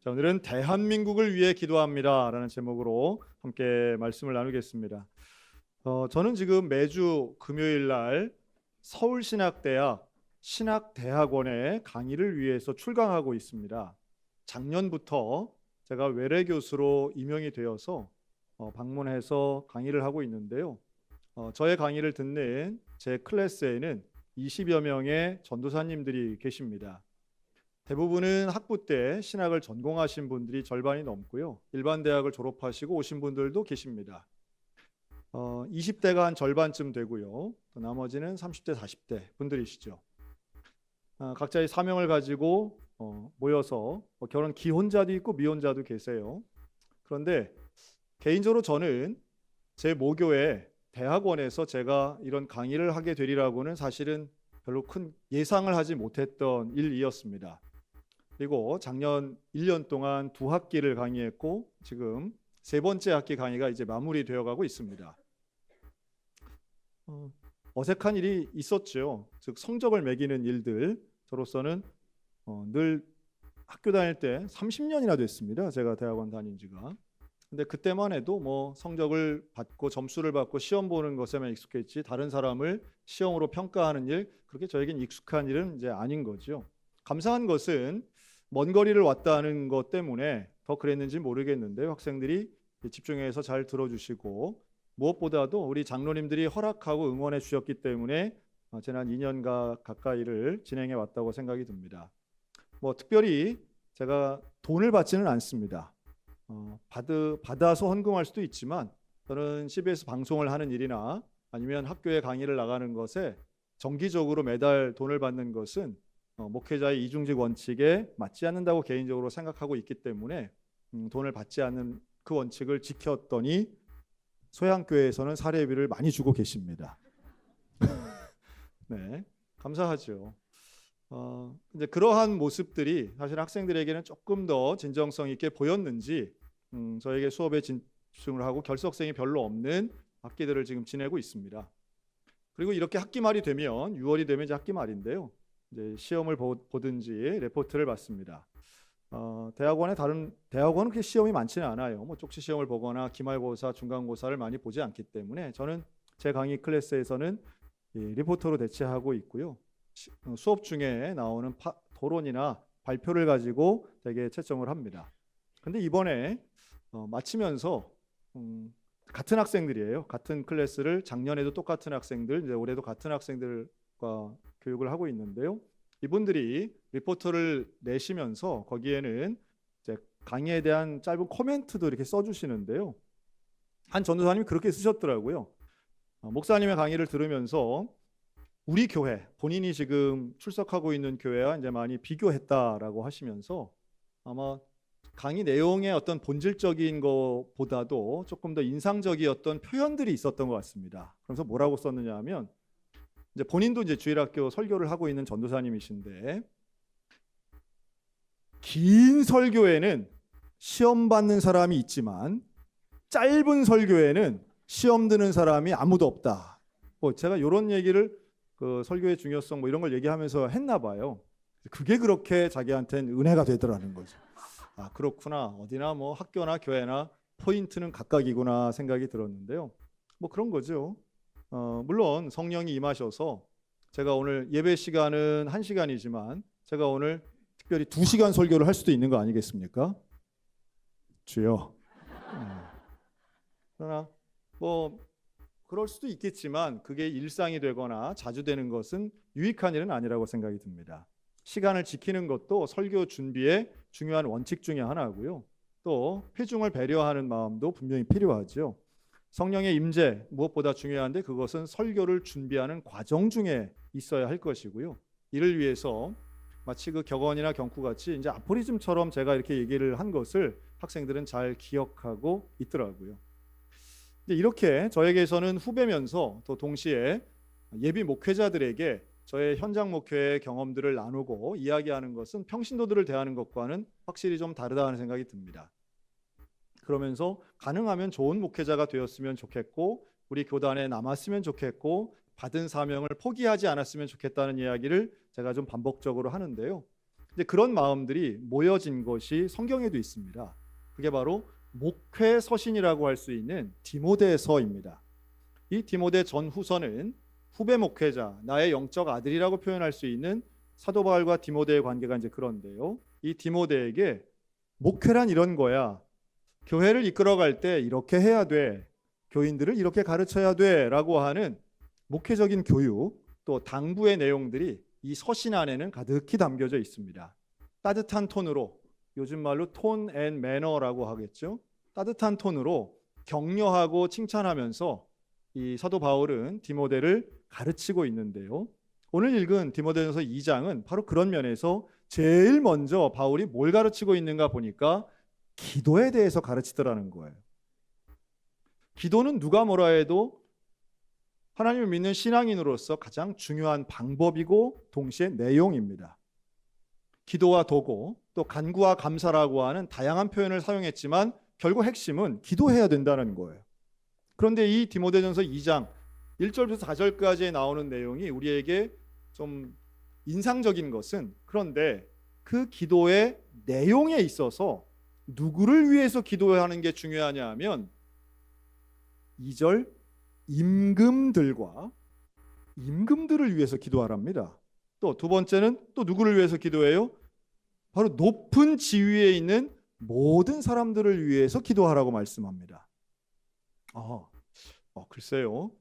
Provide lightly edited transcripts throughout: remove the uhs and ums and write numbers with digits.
자, 오늘은 대한민국을 위해 기도합니다 라는 제목으로 함께 말씀을 나누겠습니다. 저는 지금 매주 금요일 날 서울신학대학 신학대학원에 강의를 위해서 출강하고 있습니다. 작년부터 제가 외래 교수로 임용이 되어서 방문해서 강의를 하고 있는데요. 저의 강의를 듣는 제 클래스에는 20여 명의 전도사님들이 계십니다. 대부분은 학부 때 신학을 전공하신 분들이 절반이 넘고요. 일반 대학을 졸업하시고 오신 분들도 계십니다. 20대가 한 절반쯤 되고요. 또 나머지는 30대, 40대 분들이시죠. 각자의 사명을 가지고 모여서 결혼 기혼자도 있고 미혼자도 계세요. 그런데 개인적으로 저는 제 모교의 대학원에서 제가 이런 강의를 하게 되리라고는 사실은 별로 큰 예상을 하지 못했던 일이었습니다. 그리고 작년 1년 동안 2학기를 강의했고 지금 3번째 학기 강의가 이제 마무리되어 가고 있습니다. 어색한 일이 있었죠. 즉 성적을 매기는 일들. 저로서는 늘 학교 다닐 때 30년이나 됐습니다. 제가 대학원 다닌 지가. 근데 그때만 해도 뭐 성적을 받고 점수를 받고 시험 보는 것에만 익숙했지 다른 사람을 시험으로 평가하는 일, 그렇게 저에겐 익숙한 일은 이제 아닌 거죠. 감사한 것은 먼 거리를 왔다는 것 때문에 더 그랬는지 모르겠는데요. 학생들이 집중해서 잘 들어주시고 무엇보다도 우리 장로님들이 허락하고 응원해 주셨기 때문에 지난 2년 가까이를 진행해 왔다고 생각이 듭니다. 뭐 특별히 제가 돈을 받지는 않습니다. 받아서 헌금할 수도 있지만 저는 CBS 방송을 하는 일이나 아니면 학교에 강의를 나가는 것에 정기적으로 매달 돈을 받는 것은 목회자의 이중직 원칙에 맞지 않는다고 개인적으로 생각하고 있기 때문에 돈을 받지 않는 그 원칙을 지켰더니 소양교회에서는 사례비를 많이 주고 계십니다. 네, 감사하죠. 이제 그러한 모습들이 사실 학생들에게는 조금 더 진정성 있게 보였는지 저에게 수업에 집중을 하고 결석생이 별로 없는 학기들을 지금 지내고 있습니다. 그리고 이렇게 학기 말이 되면 6월이 되면 이제 학기 말인데요. 이제 시험을 보든지 레포트를 받습니다. 다른 대학원은 그렇게 시험이 많지는 않아요. 뭐 쪽지 시험을 보거나 기말고사, 중간고사를 많이 보지 않기 때문에 저는 제 강의 클래스에서는 리포터로 대체하고 있고요. 수업 중에 나오는 토론이나 발표를 가지고 되게 채점을 합니다. 근데 이번에 마치면서 같은 학생들이에요. 같은 클래스를 작년에도 똑같은 학생들, 이제 올해도 같은 학생들과 교육을 하고 있는데요. 이분들이 리포터를 내시면서 거기에는 이제 강의에 대한 짧은 코멘트도 이렇게 써주시는데요. 한 전도사님이 그렇게 쓰셨더라고요. 목사님의 강의를 들으면서 우리 교회, 본인이 지금 출석하고 있는 교회와 이제 많이 비교했다라고 하시면서 아마 강의 내용의 어떤 본질적인 것보다도 조금 더 인상적이었던 표현들이 있었던 것 같습니다. 그래서 뭐라고 썼느냐 하면 이제 본인도 이제 주일학교 설교를 하고 있는 전도사님이신데 긴 설교에는 시험 받는 사람이 있지만 짧은 설교에는 시험 드는 사람이 아무도 없다. 제가 이런 얘기를 그 설교의 중요성 뭐 이런 걸 얘기하면서 했나 봐요. 그게 그렇게 자기한테는 은혜가 되더라는 거죠. 아, 그렇구나. 어디나 뭐 학교나 교회나 포인트는 각각이구나 생각이 들었는데요. 뭐 그런 거죠. 물론 성령이 임하셔서 제가 오늘 예배 시간은 1시간이지만 제가 오늘 특별히 2시간 설교를 할 수도 있는 거 아니겠습니까? 주여. 그러나 뭐 그럴 수도 있겠지만 그게 일상이 되거나 자주 되는 것은 유익한 일은 아니라고 생각이 듭니다. 시간을 지키는 것도 설교 준비의 중요한 원칙 중에 하나고요. 또 회중을 배려하는 마음도 분명히 필요하죠. 성령의 임재 무엇보다 중요한데 그것은 설교를 준비하는 과정 중에 있어야 할 것이고요. 이를 위해서 마치 그 격언이나 경구같이 이제 아포리즘처럼 제가 이렇게 얘기를 한 것을 학생들은 잘 기억하고 있더라고요. 이렇게 저에게서는 후배면서 또 동시에 예비 목회자들에게 저의 현장 목회의 경험들을 나누고 이야기하는 것은 평신도들을 대하는 것과는 확실히 좀 다르다는 생각이 듭니다. 그러면서 가능하면 좋은 목회자가 되었으면 좋겠고 우리 교단에 남았으면 좋겠고 받은 사명을 포기하지 않았으면 좋겠다는 이야기를 제가 좀 반복적으로 하는데요. 이제 그런 마음들이 모여진 것이 성경에도 있습니다. 그게 바로 목회 서신이라고 할 수 있는 디모데서입니다. 이 디모데 전후서는 후배 목회자, 나의 영적 아들이라고 표현할 수 있는 사도 바울과 디모데의 관계가 이제 그런데요. 이 디모데에게 목회란 이런 거야. 교회를 이끌어갈 때 이렇게 해야 돼. 교인들을 이렇게 가르쳐야 돼라고 하는 목회적인 교육, 또 당부의 내용들이 이 서신 안에는 가득히 담겨져 있습니다. 따뜻한 톤으로, 요즘 말로 톤 앤 매너라고 하겠죠. 따뜻한 톤으로 격려하고 칭찬하면서 이 사도 바울은 디모데를 가르치고 있는데요. 오늘 읽은 디모데전서 2장은 바로 그런 면에서 제일 먼저 바울이 뭘 가르치고 있는가 보니까 기도에 대해서 가르치더라는 거예요. 기도는 누가 뭐라 해도 하나님을 믿는 신앙인으로서 가장 중요한 방법이고 동시에 내용입니다. 기도와 도고, 또 간구와 감사라고 하는 다양한 표현을 사용했지만 결국 핵심은 기도해야 된다는 거예요. 그런데 이 디모데전서 2장 1절부터 4절까지 나오는 내용이 우리에게 좀 인상적인 것은, 그런데 그 기도의 내용에 있어서 누구를 위해서 기도하는 게 중요하냐 하면 2절 임금들과 임금들을 위해서 기도하랍니다. 또 두 번째는 또 누구를 위해서 기도해요? 바로 높은 지위에 있는 모든 사람들을 위해서 기도하라고 말씀합니다. 글쎄요.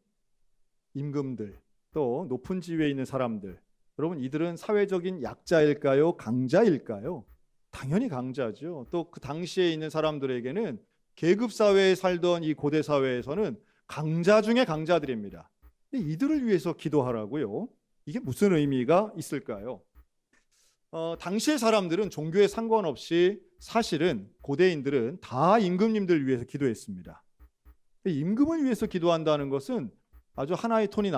임금들, 또 높은 지위에 있는 사람들, 여러분 이들은 사회적인 약자일까요? 강자일까요? 당연히 강자죠. 또 그 당시에 있는 사람들에게는 계급 사회에 살던 이 고대 사회에서는 강자 중에 강자들입니다. 근데 이들을 위해서 기도하라고요? 이게 무슨 의미가 있을까요? 당시의 사람들은 종교에 상관없이 사실은 고대인들은 다 임금님들 위해서 기도했습니다. 임금을 위해서 기도한다는 것은 아주 하나의 톤이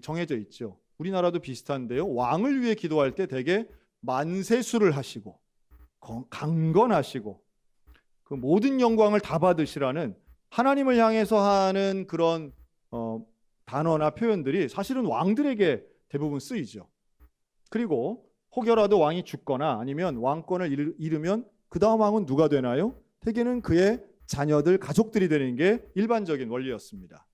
정해져 있죠. 우리나라도 비슷한데요. 왕을 위해 기도할 때 대개 만세수를 하시고 강건하시고 그 모든 영광을 다 받으시라는 하나님을 향해서 하는 그런 단어나 표현들이 사실은 왕들에게 대부분 쓰이죠. 그리고 혹여라도 왕이 죽거나 아니면 왕권을 잃으면 그 다음 왕은 누가 되나요? 대개는 그의 자녀들, 가족들이 되는 게 일반적인 원리였습니다.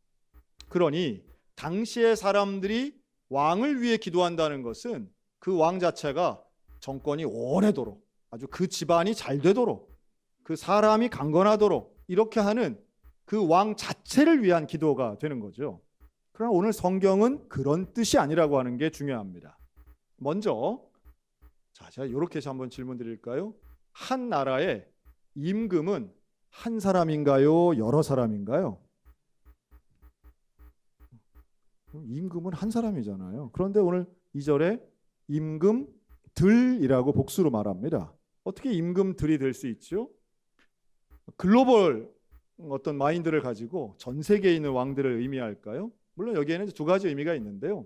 그러니 당시의 사람들이 왕을 위해 기도한다는 것은 그 왕 자체가 정권이 오래도록, 아주 그 집안이 잘 되도록, 그 사람이 강건하도록 이렇게 하는 그 왕 자체를 위한 기도가 되는 거죠. 그러나 오늘 성경은 그런 뜻이 아니라고 하는 게 중요합니다. 먼저 제가 이렇게 해서 한번 질문 드릴까요? 한 나라의 임금은 한 사람인가요? 여러 사람인가요? 임금은 한 사람이잖아요. 그런데 오늘 2절에 임금들이라고 복수로 말합니다. 어떻게 임금들이 될 수 있죠? 글로벌 어떤 마인드를 가지고 전 세계에 있는 왕들을 의미할까요? 물론 여기에는 두 가지 의미가 있는데요.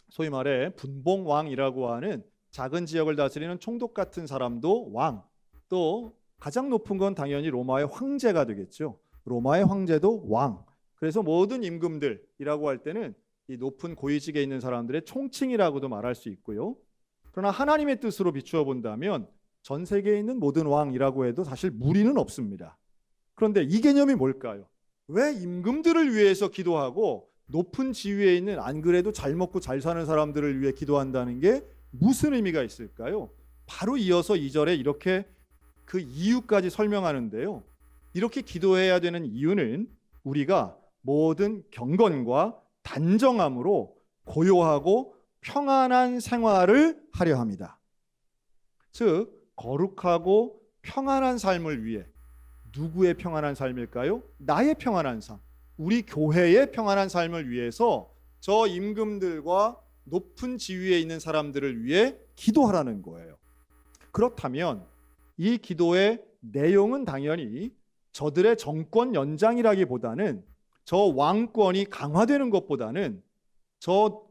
소위 말해 분봉왕이라고 하는 작은 지역을 다스리는 총독 같은 사람도 왕, 또 가장 높은 건 당연히 로마의 황제가 되겠죠. 로마의 황제도 왕. 그래서 모든 임금들이라고 할 때는 이 높은 고위직에 있는 사람들의 총칭이라고도 말할 수 있고요. 그러나 하나님의 뜻으로 비추어 본다면 전 세계에 있는 모든 왕이라고 해도 사실 무리는 없습니다. 그런데 이 개념이 뭘까요? 왜 임금들을 위해서 기도하고 높은 지위에 있는 안 그래도 잘 먹고 잘 사는 사람들을 위해 기도한다는 게 무슨 의미가 있을까요? 바로 이어서 2절에 이렇게 그 이유까지 설명하는데요. 이렇게 기도해야 되는 이유는 우리가 모든 경건과 단정함으로 고요하고 평안한 생활을 하려 합니다. 즉 거룩하고 평안한 삶을 위해, 누구의 평안한 삶일까요? 나의 평안한 삶, 우리 교회의 평안한 삶을 위해서 저 임금들과 높은 지위에 있는 사람들을 위해 기도하라는 거예요. 그렇다면 이 기도의 내용은 당연히 저들의 정권 연장이라기보다는 저 왕권이 강화되는 것보다는 저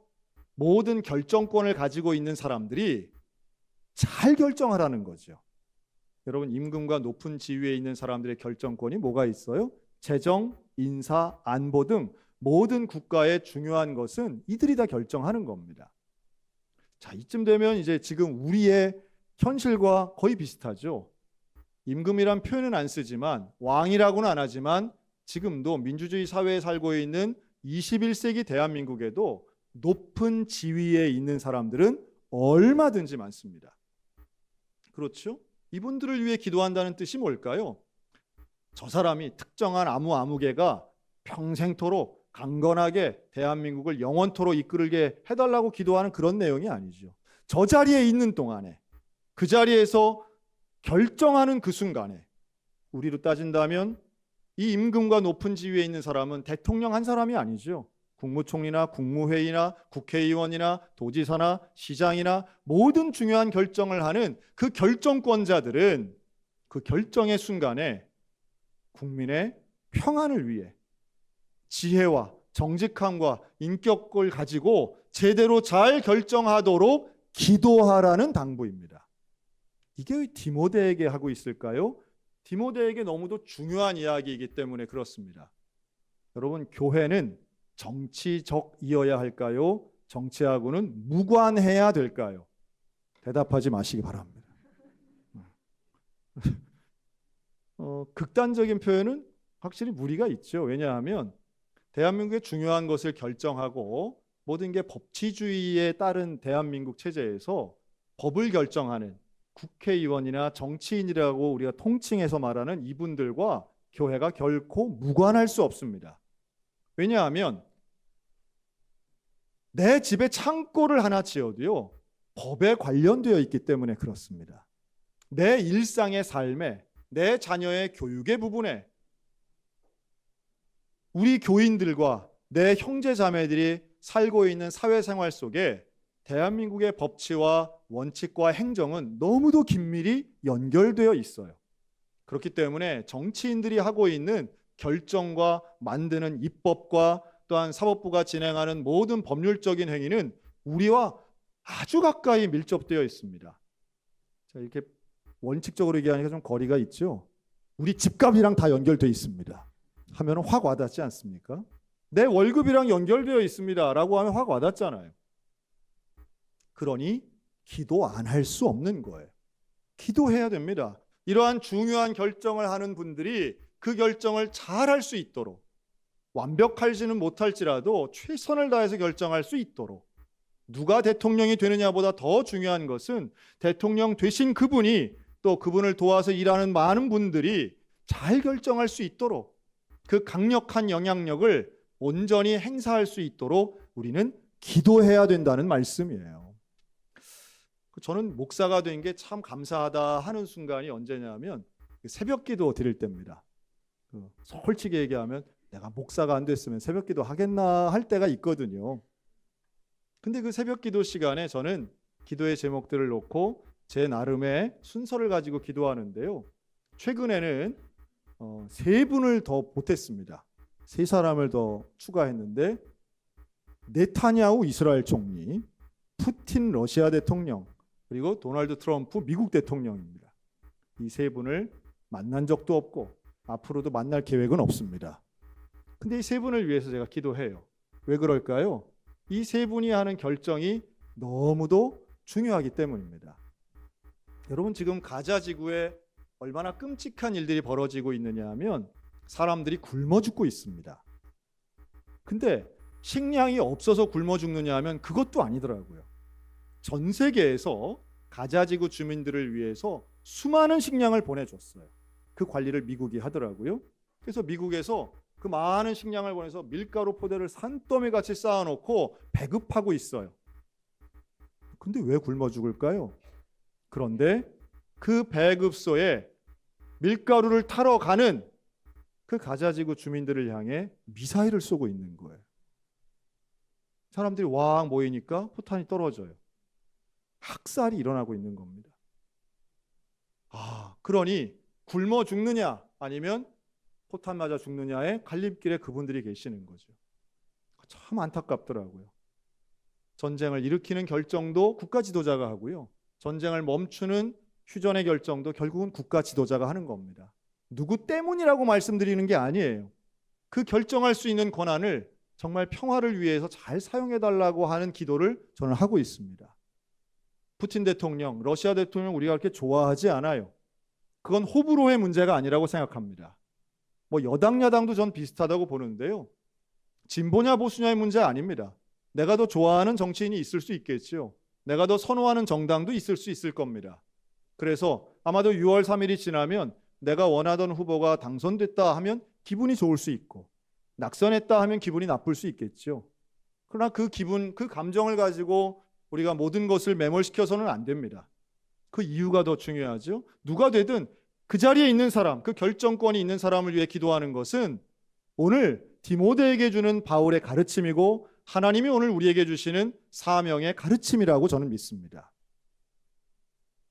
모든 결정권을 가지고 있는 사람들이 잘 결정하라는 거죠. 여러분, 임금과 높은 지위에 있는 사람들의 결정권이 뭐가 있어요? 재정, 인사, 안보 등 모든 국가의 중요한 것은 이들이 다 결정하는 겁니다. 자, 이쯤 되면 이제 지금 우리의 현실과 거의 비슷하죠. 임금이란 표현은 안 쓰지만, 왕이라고는 안 하지만 지금도 민주주의 사회에 살고 있는 21세기 대한민국에도 높은 지위에 있는 사람들은 얼마든지 많습니다. 그렇죠? 이분들을 위해 기도한다는 뜻이 뭘까요? 저 사람이 특정한 아무개가 평생토록 강건하게 대한민국을 영원토록 이끌게 해달라고 기도하는 그런 내용이 아니죠. 저 자리에 있는 동안에, 그 자리에서 결정하는 그 순간에, 우리로 따진다면 이 임금과 높은 지위에 있는 사람은 대통령 한 사람이 아니죠. 국무총리나 국무회의나 국회의원이나 도지사나 시장이나 모든 중요한 결정을 하는 그 결정권자들은 그 결정의 순간에 국민의 평안을 위해 지혜와 정직함과 인격을 가지고 제대로 잘 결정하도록 기도하라는 당부입니다. 이게 왜 디모데에게 하고 있을까요? 디모데에게 너무도 중요한 이야기이기 때문에 그렇습니다. 여러분, 교회는 정치적이어야 할까요? 정치하고는 무관해야 될까요? 대답하지 마시기 바랍니다. 극단적인 표현은 확실히 무리가 있죠. 왜냐하면 대한민국의 중요한 것을 결정하고 모든 게 법치주의에 따른 대한민국 체제에서 법을 결정하는 국회의원이나 정치인이라고 우리가 통칭해서 말하는 이분들과 교회가 결코 무관할 수 없습니다. 왜냐하면 내 집에 창고를 하나 지어도요, 법에 관련되어 있기 때문에 그렇습니다. 내 일상의 삶에, 내 자녀의 교육의 부분에 우리 교인들과 내 형제 자매들이 살고 있는 사회생활 속에 대한민국의 법치와 원칙과 행정은 너무도 긴밀히 연결되어 있어요. 그렇기 때문에 정치인들이 하고 있는 결정과 만드는 입법과 또한 사법부가 진행하는 모든 법률적인 행위는 우리와 아주 가까이 밀접되어 있습니다. 자, 이렇게 원칙적으로 얘기하니까 좀 거리가 있죠. 우리 집값이랑 다 연결되어 있습니다 하면 확 와닿지 않습니까? 내 월급이랑 연결되어 있습니다 라고 하면 확 와닿잖아요. 그러니 기도 안 할 수 없는 거예요. 기도해야 됩니다. 이러한 중요한 결정을 하는 분들이 그 결정을 잘 할 수 있도록, 완벽하지는 못할지라도 최선을 다해서 결정할 수 있도록, 누가 대통령이 되느냐보다 더 중요한 것은 대통령 되신 그분이 또 그분을 도와서 일하는 많은 분들이 잘 결정할 수 있도록, 그 강력한 영향력을 온전히 행사할 수 있도록 우리는 기도해야 된다는 말씀이에요. 저는 목사가 된 게 참 감사하다 하는 순간이 언제냐면 새벽 기도 드릴 때입니다. 솔직히 얘기하면 내가 목사가 안 됐으면 새벽 기도 하겠나 할 때가 있거든요. 근데 그 새벽 기도 시간에 저는 기도의 제목들을 놓고 제 나름의 순서를 가지고 기도하는데요. 최근에는 세 분을 더 보탰습니다. 세 사람을 더 추가했는데, 네타냐후 이스라엘 총리, 푸틴 러시아 대통령, 그리고 도널드 트럼프 미국 대통령입니다. 이 세 분을 만난 적도 없고 앞으로도 만날 계획은 없습니다. 근데 이 세 분을 위해서 제가 기도해요. 왜 그럴까요? 이 세 분이 하는 결정이 너무도 중요하기 때문입니다. 여러분, 지금 가자 지구에 얼마나 끔찍한 일들이 벌어지고 있느냐 하면 사람들이 굶어 죽고 있습니다. 근데 식량이 없어서 굶어 죽느냐 하면 그것도 아니더라고요. 전 세계에서 가자지구 주민들을 위해서 수많은 식량을 보내줬어요. 그 관리를 미국이 하더라고요. 그래서 미국에서 그 많은 식량을 보내서 밀가루 포대를 산더미 같이 쌓아놓고 배급하고 있어요. 근데 왜 굶어 죽을까요? 그런데 그 배급소에 밀가루를 타러 가는 그 가자지구 주민들을 향해 미사일을 쏘고 있는 거예요. 사람들이 왕 모이니까 포탄이 떨어져요. 학살이 일어나고 있는 겁니다. 그러니 굶어 죽느냐 아니면 포탄 맞아 죽느냐의 갈림길에 그분들이 계시는 거죠. 참 안타깝더라고요. 전쟁을 일으키는 결정도 국가 지도자가 하고요. 전쟁을 멈추는 휴전의 결정도 결국은 국가 지도자가 하는 겁니다. 누구 때문이라고 말씀드리는 게 아니에요. 그 결정할 수 있는 권한을 정말 평화를 위해서 잘 사용해달라고 하는 기도를 저는 하고 있습니다. 푸틴 대통령, 러시아 대통령 우리가 그렇게 좋아하지 않아요. 그건 호불호의 문제가 아니라고 생각합니다. 뭐 여당 야당도 전 비슷하다고 보는데요. 진보냐 보수냐의 문제 아닙니다. 내가 더 좋아하는 정치인이 있을 수 있겠죠. 내가 더 선호하는 정당도 있을 수 있을 겁니다. 그래서 아마도 6월 3일이 지나면 내가 원하던 후보가 당선됐다 하면 기분이 좋을 수 있고 낙선했다 하면 기분이 나쁠 수 있겠죠. 그러나 그 기분, 그 감정을 가지고 우리가 모든 것을 매몰시켜서는 안 됩니다. 그 이유가 더 중요하죠. 누가 되든 그 자리에 있는 사람, 그 결정권이 있는 사람을 위해 기도하는 것은 오늘 디모데에게 주는 바울의 가르침이고 하나님이 오늘 우리에게 주시는 사명의 가르침이라고 저는 믿습니다.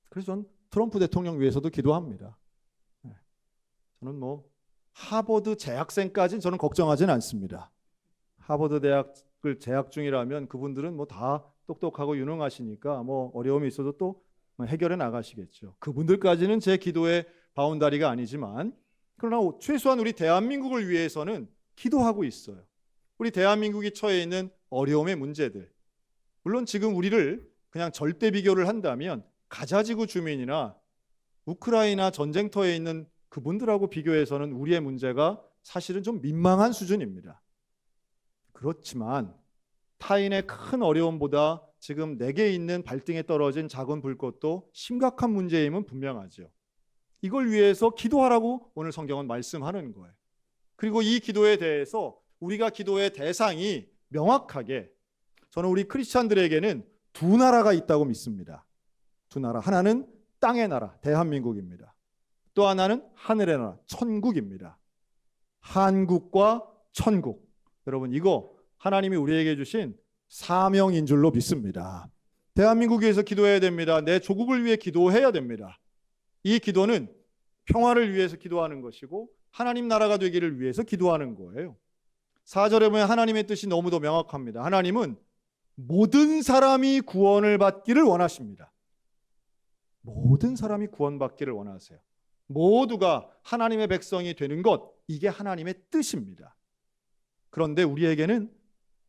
그래서 저는 트럼프 대통령 위해서도 기도합니다. 저는 하버드 재학생까지는 저는 걱정하지는 않습니다. 하버드 대학을 재학 중이라면 그분들은 다 똑똑하고 유능하시니까 어려움이 있어도 또 해결해 나가시겠죠. 그분들까지는 제 기도의 바운다리가 아니지만 그러나 최소한 우리 대한민국을 위해서는 기도하고 있어요. 우리 대한민국이 처해 있는 어려움의 문제들. 물론 지금 우리를 그냥 절대 비교를 한다면 가자지구 주민이나 우크라이나 전쟁터에 있는 그분들하고 비교해서는 우리의 문제가 사실은 좀 민망한 수준입니다. 그렇지만 타인의 큰 어려움보다 지금 내게 있는 발등에 떨어진 작은 불꽃도 심각한 문제임은 분명하죠. 이걸 위해서 기도하라고 오늘 성경은 말씀하는 거예요. 그리고 이 기도에 대해서 우리가 기도의 대상이 명확하게 저는 우리 크리스찬들에게는 두 나라가 있다고 믿습니다. 두 나라. 하나는 땅의 나라, 대한민국입니다. 또 하나는 하늘의 나라, 천국입니다. 한국과 천국. 여러분 이거 하나님이 우리에게 주신 사명인 줄로 믿습니다. 대한민국 위해서 기도해야 됩니다. 내 조국을 위해 기도해야 됩니다. 이 기도는 평화를 위해서 기도하는 것이고 하나님 나라가 되기를 위해서 기도하는 거예요. 4절에 보면 하나님의 뜻이 너무도 명확합니다. 하나님은 모든 사람이 구원을 받기를 원하십니다. 모든 사람이 구원받기를 원하세요. 모두가 하나님의 백성이 되는 것, 이게 하나님의 뜻입니다. 그런데 우리에게는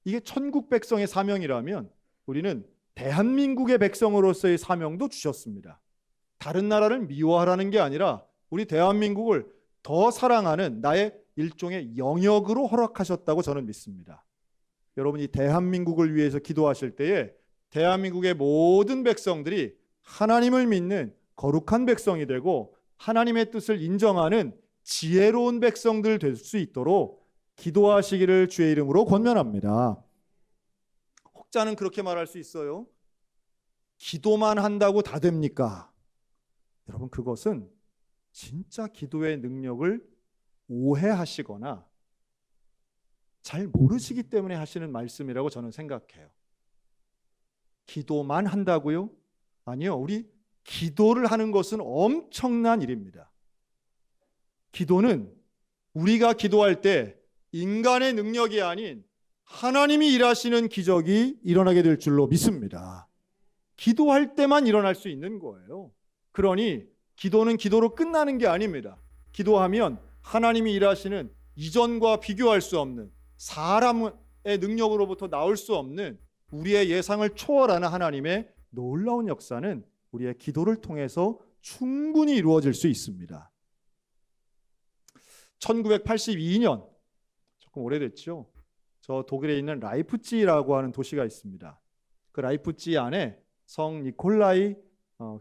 이게 천국 백성의 사명이라면 우리는 대한민국의 백성으로서의 사명도 주셨습니다. 다른 나라를 미워하라는 게 아니라 우리 대한민국을 더 사랑하는 나의 일종의 영역으로 허락하셨다고 저는 믿습니다. 여러분이 대한민국을 위해서 기도하실 때에 대한민국의 모든 백성들이 하나님을 믿는 거룩한 백성이 되고 하나님의 뜻을 인정하는 지혜로운 백성들 될 수 있도록 기도하시기를 주의 이름으로 권면합니다. 혹자는 그렇게 말할 수 있어요. 기도만 한다고 다 됩니까? 여러분 그것은 진짜 기도의 능력을 오해하시거나 잘 모르시기 때문에 하시는 말씀이라고 저는 생각해요. 기도만 한다고요? 아니요. 우리 기도를 하는 것은 엄청난 일입니다. 기도는 우리가 기도할 때 인간의 능력이 아닌 하나님이 일하시는 기적이 일어나게 될 줄로 믿습니다. 기도할 때만 일어날 수 있는 거예요. 그러니 기도는 기도로 끝나는 게 아닙니다. 기도하면 하나님이 일하시는 이전과 비교할 수 없는 사람의 능력으로부터 나올 수 없는 우리의 예상을 초월하는 하나님의 놀라운 역사는 우리의 기도를 통해서 충분히 이루어질 수 있습니다. 1982년, 조금 오래됐죠. 저 독일에 있는 라이프치히라고 하는 도시가 있습니다. 그 라이프치히 안에 성 니콜라이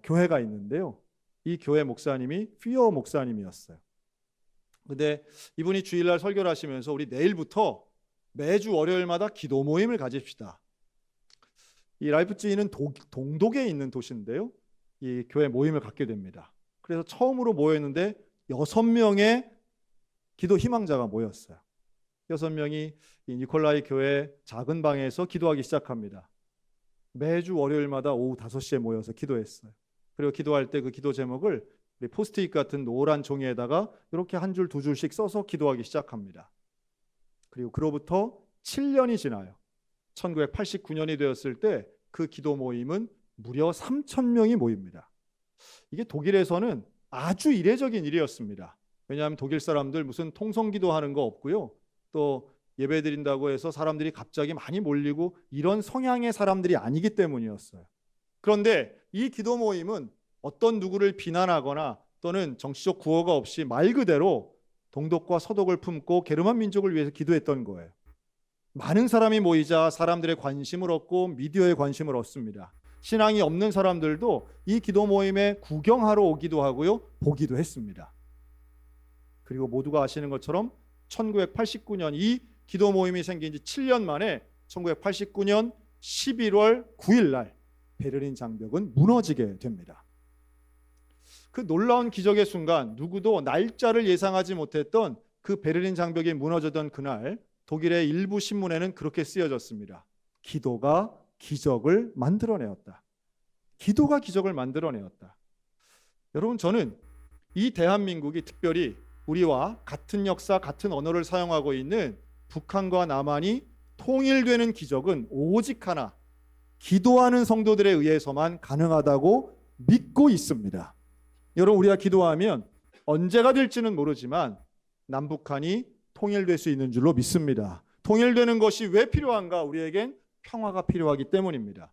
교회가 있는데요. 이 교회 목사님이 피어 목사님이었어요. 근데 이분이 주일날 설교를 하시면서 우리 내일부터 매주 월요일마다 기도 모임을 가집시다. 이 라이프치히는 동독에 있는 도시인데요. 이 교회 모임을 갖게 됩니다. 그래서 처음으로 모였는데 6명의 기도 희망자가 모였어요. 6명이 이 니콜라이 교회 작은 방에서 기도하기 시작합니다. 매주 월요일마다 오후 5시에 모여서 기도했어요. 그리고 기도할 때 그 기도 제목을 포스트잇 같은 노란 종이에다가 이렇게 한 줄, 두 줄씩 써서 기도하기 시작합니다. 그리고 그로부터 7년이 지나요. 1989년이 되었을 때 그 기도 모임은 무려 3,000명이 모입니다. 이게 독일에서는 아주 이례적인 일이었습니다. 왜냐하면 독일 사람들 무슨 통성기도하는 거 없고요. 또 예배드린다고 해서 사람들이 갑자기 많이 몰리고 이런 성향의 사람들이 아니기 때문이었어요. 그런데 이 기도 모임은 어떤 누구를 비난하거나 또는 정치적 구호가 없이 말 그대로 동독과 서독을 품고 게르만 민족을 위해서 기도했던 거예요. 많은 사람이 모이자 사람들의 관심을 얻고 미디어의 관심을 얻습니다. 신앙이 없는 사람들도 이 기도 모임에 구경하러 오기도 하고요, 보기도 했습니다. 그리고 모두가 아시는 것처럼 1989년 이 기도 모임이 생긴 지 7년 만에 1989년 11월 9일 날 베를린 장벽은 무너지게 됩니다. 그 놀라운 기적의 순간, 누구도 날짜를 예상하지 못했던 그 베를린 장벽이 무너졌던 그날 독일의 일부 신문에는 그렇게 쓰여졌습니다. 기도가 기적을 만들어내었다. 기도가 기적을 만들어내었다. 여러분, 저는 이 대한민국이 특별히 우리와 같은 역사, 같은 언어를 사용하고 있는 북한과 남한이 통일되는 기적은 오직 하나, 기도하는 성도들에 의해서만 가능하다고 믿고 있습니다. 여러분, 우리가 기도하면 언제가 될지는 모르지만 남북한이 통일될 수 있는 줄로 믿습니다. 통일되는 것이 왜 필요한가? 우리에겐 평화가 필요하기 때문입니다.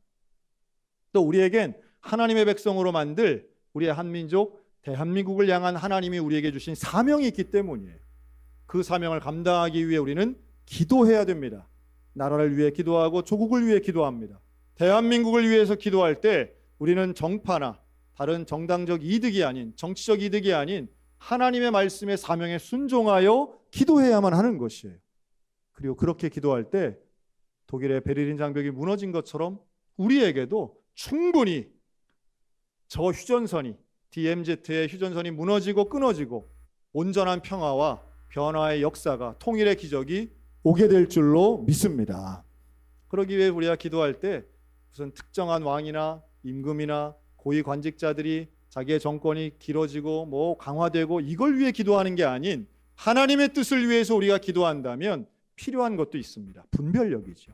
또 우리에겐 하나님의 백성으로 만들 우리의 한민족 대한민국을 향한 하나님이 우리에게 주신 사명이 있기 때문이에요. 그 사명을 감당하기 위해 우리는 기도해야 됩니다. 나라를 위해 기도하고 조국을 위해 기도합니다. 대한민국을 위해서 기도할 때 우리는 정파나 다른 정당적 이득이 아닌, 정치적 이득이 아닌 하나님의 말씀의 사명에 순종하여 기도해야만 하는 것이에요. 그리고 그렇게 기도할 때 독일의 베를린 장벽이 무너진 것처럼 우리에게도 충분히 저 휴전선이, DMZ의 휴전선이 무너지고 끊어지고 온전한 평화와 변화의 역사가, 통일의 기적이 오게 될 줄로 믿습니다. 그러기 위해 우리가 기도할 때 무슨 특정한 왕이나 임금이나 고위 관직자들이 자기의 정권이 길어지고 강화되고 이걸 위해 기도하는 게 아닌 하나님의 뜻을 위해서 우리가 기도한다면 필요한 것도 있습니다. 분별력이죠.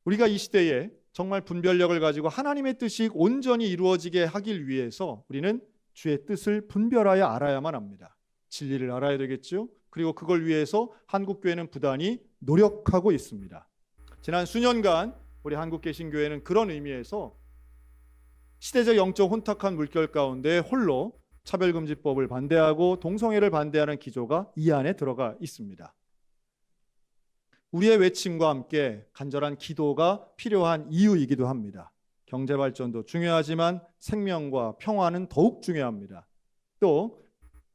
우리가 이 시대에 정말 분별력을 가지고 하나님의 뜻이 온전히 이루어지게 하길 위해서 우리는 주의 뜻을 분별하여 알아야만 합니다. 진리를 알아야 되겠죠. 그리고 그걸 위해서 한국교회는 부단히 노력하고 있습니다. 지난 수년간 우리 한국개신교회는 그런 의미에서 시대적 영적 혼탁한 물결 가운데 홀로 차별금지법을 반대하고 동성애를 반대하는 기조가 이 안에 들어가 있습니다. 우리의 외침과 함께 간절한 기도가 필요한 이유이기도 합니다. 경제 발전도 중요하지만 생명과 평화는 더욱 중요합니다. 또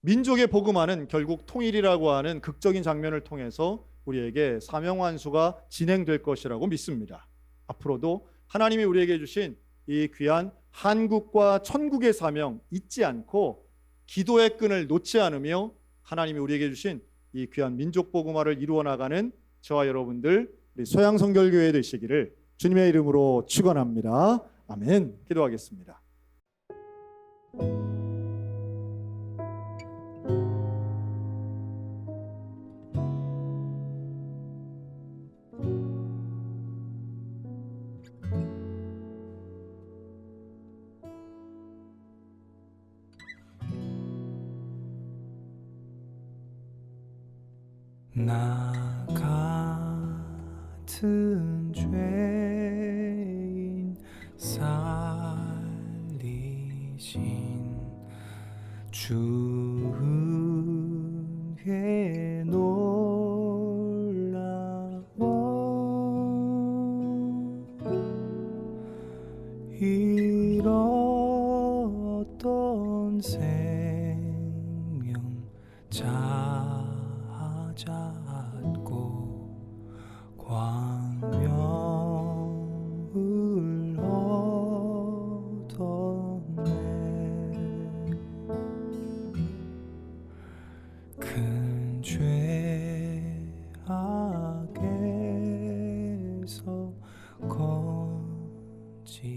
민족의 복음화는 결국 통일이라고 하는 극적인 장면을 통해서 우리에게 사명 완수가 진행될 것이라고 믿습니다. 앞으로도 하나님이 우리에게 주신 이 귀한 한국과 천국의 사명 잊지 않고 기도의 끈을 놓지 않으며 하나님이 우리에게 주신 이 귀한 민족 복음화를 이루어 나가는 저와 여러분들 우리 소양성결교회 되시기를 주님의 이름으로 축원합니다. 아멘. 기도하겠습니다. 나 같은 죄인 살리신 주 은혜 놀라워 잃었던 생명 찾았고 광명을 얻었네 큰 죄악에서 건지신